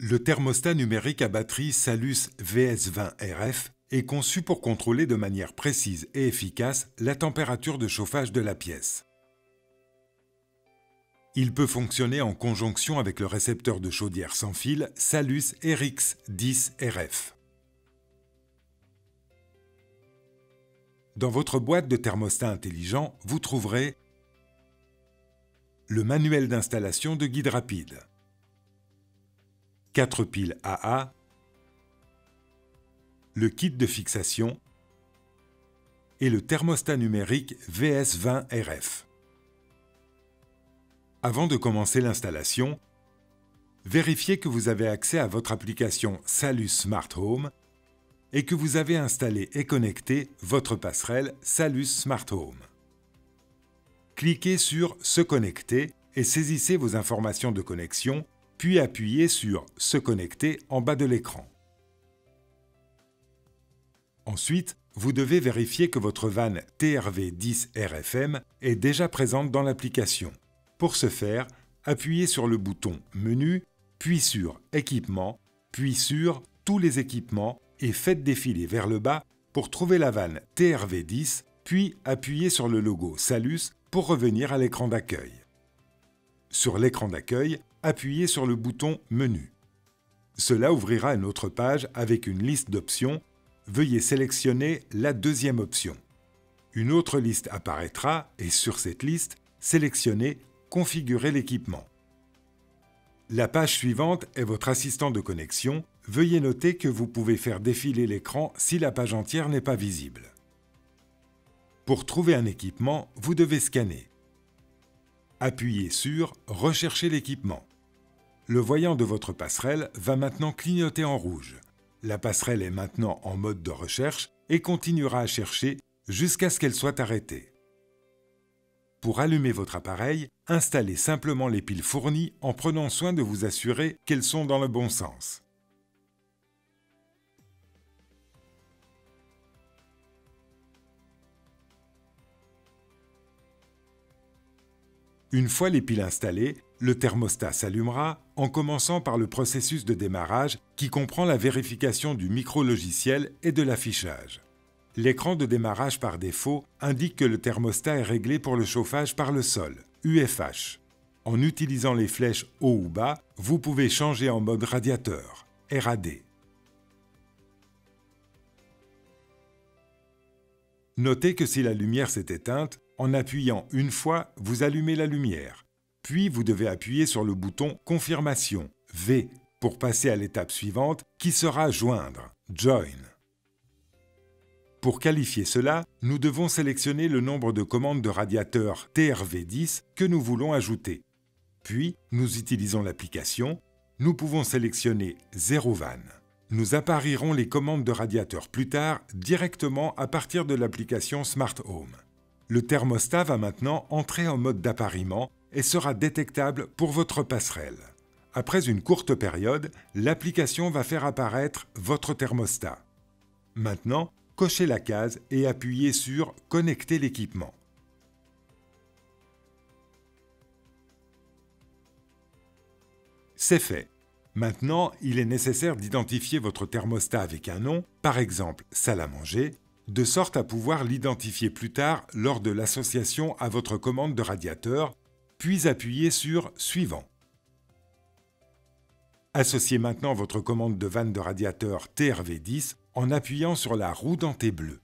Le thermostat numérique à batterie Salus VS20RF est conçu pour contrôler de manière précise et efficace la température de chauffage de la pièce. Il peut fonctionner en conjonction avec le récepteur de chaudière sans fil Salus RX10RF. Dans votre boîte de thermostat intelligent, vous trouverez le manuel d'installation de guide rapide, 4 piles AA, le kit de fixation et le thermostat numérique VS20RF. Avant de commencer l'installation, vérifiez que vous avez accès à votre application Salus Smart Home et que vous avez installé et connecté votre passerelle Salus Smart Home. Cliquez sur « Se connecter » et saisissez vos informations de connexion, puis appuyez sur « Se connecter » en bas de l'écran. Ensuite, vous devez vérifier que votre vanne TRV10RFM est déjà présente dans l'application. Pour ce faire, appuyez sur le bouton « Menu », puis sur « Équipements », puis sur « Tous les équipements » et faites défiler vers le bas pour trouver la vanne TRV10, puis appuyez sur le logo Salus pour revenir à l'écran d'accueil. Sur l'écran d'accueil, appuyez sur le bouton « Menu ». Cela ouvrira une autre page avec une liste d'options. Veuillez sélectionner la deuxième option. Une autre liste apparaîtra et sur cette liste, sélectionnez « Configurer l'équipement ». La page suivante est votre assistant de connexion. Veuillez noter que vous pouvez faire défiler l'écran si la page entière n'est pas visible. Pour trouver un équipement, vous devez scanner. Appuyez sur « Rechercher l'équipement ». Le voyant de votre passerelle va maintenant clignoter en rouge. La passerelle est maintenant en mode de recherche et continuera à chercher jusqu'à ce qu'elle soit arrêtée. Pour allumer votre appareil, installez simplement les piles fournies en prenant soin de vous assurer qu'elles sont dans le bon sens. Une fois les piles installées, le thermostat s'allumera en commençant par le processus de démarrage qui comprend la vérification du micro-logiciel et de l'affichage. L'écran de démarrage par défaut indique que le thermostat est réglé pour le chauffage par le sol, UFH. En utilisant les flèches haut ou bas, vous pouvez changer en mode radiateur, RAD. Notez que si la lumière s'est éteinte, en appuyant une fois, vous allumez la lumière. Puis vous devez appuyer sur le bouton « Confirmation » V pour passer à l'étape suivante qui sera « Joindre » Join. Pour qualifier cela, nous devons sélectionner le nombre de commandes de radiateur TRV10 que nous voulons ajouter. Puis, nous utilisons l'application. Nous pouvons sélectionner 0 vanne. Nous appareillerons les commandes de radiateur plus tard directement à partir de l'application Smart Home. Le thermostat va maintenant entrer en mode d'appariement et sera détectable pour votre passerelle. Après une courte période, l'application va faire apparaître votre thermostat. Maintenant, cochez la case et appuyez sur « Connecter l'équipement ». C'est fait. Maintenant, il est nécessaire d'identifier votre thermostat avec un nom, par exemple « salle à manger », de sorte à pouvoir l'identifier plus tard lors de l'association à votre commande de radiateur, puis appuyez sur « Suivant ». Associez maintenant votre commande de vanne de radiateur TRV10 en appuyant sur la roue dentée bleue.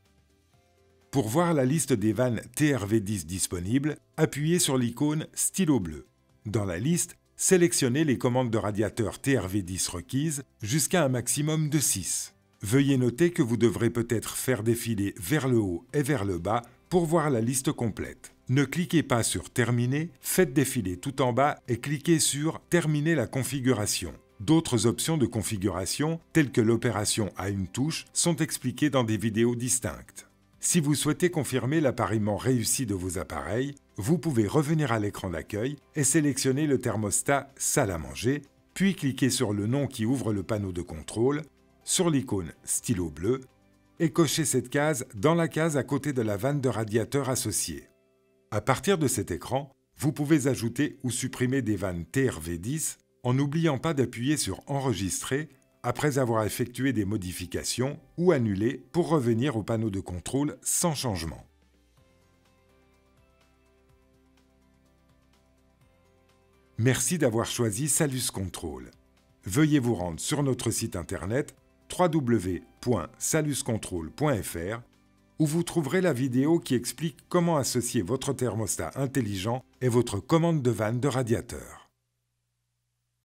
Pour voir la liste des vannes TRV10 disponibles, appuyez sur l'icône « Stylo bleu ». Dans la liste, sélectionnez les commandes de radiateur TRV10 requises jusqu'à un maximum de 6. Veuillez noter que vous devrez peut-être faire défiler vers le haut et vers le bas pour voir la liste complète. Ne cliquez pas sur « Terminer », faites défiler tout en bas et cliquez sur « Terminer la configuration ». D'autres options de configuration, telles que l'opération à une touche, sont expliquées dans des vidéos distinctes. Si vous souhaitez confirmer l'appariement réussi de vos appareils, vous pouvez revenir à l'écran d'accueil et sélectionner le thermostat « Salle à manger », puis cliquer sur le nom qui ouvre le panneau de contrôle, sur l'icône « Stylo bleu » et cocher cette case dans la case à côté de la vanne de radiateur associée. À partir de cet écran, vous pouvez ajouter ou supprimer des vannes TRV10, en n'oubliant pas d'appuyer sur Enregistrer après avoir effectué des modifications ou annuler pour revenir au panneau de contrôle sans changement. Merci d'avoir choisi Salus Control. Veuillez vous rendre sur notre site internet www.saluscontrol.fr où vous trouverez la vidéo qui explique comment associer votre thermostat intelligent et votre commande de vanne de radiateur.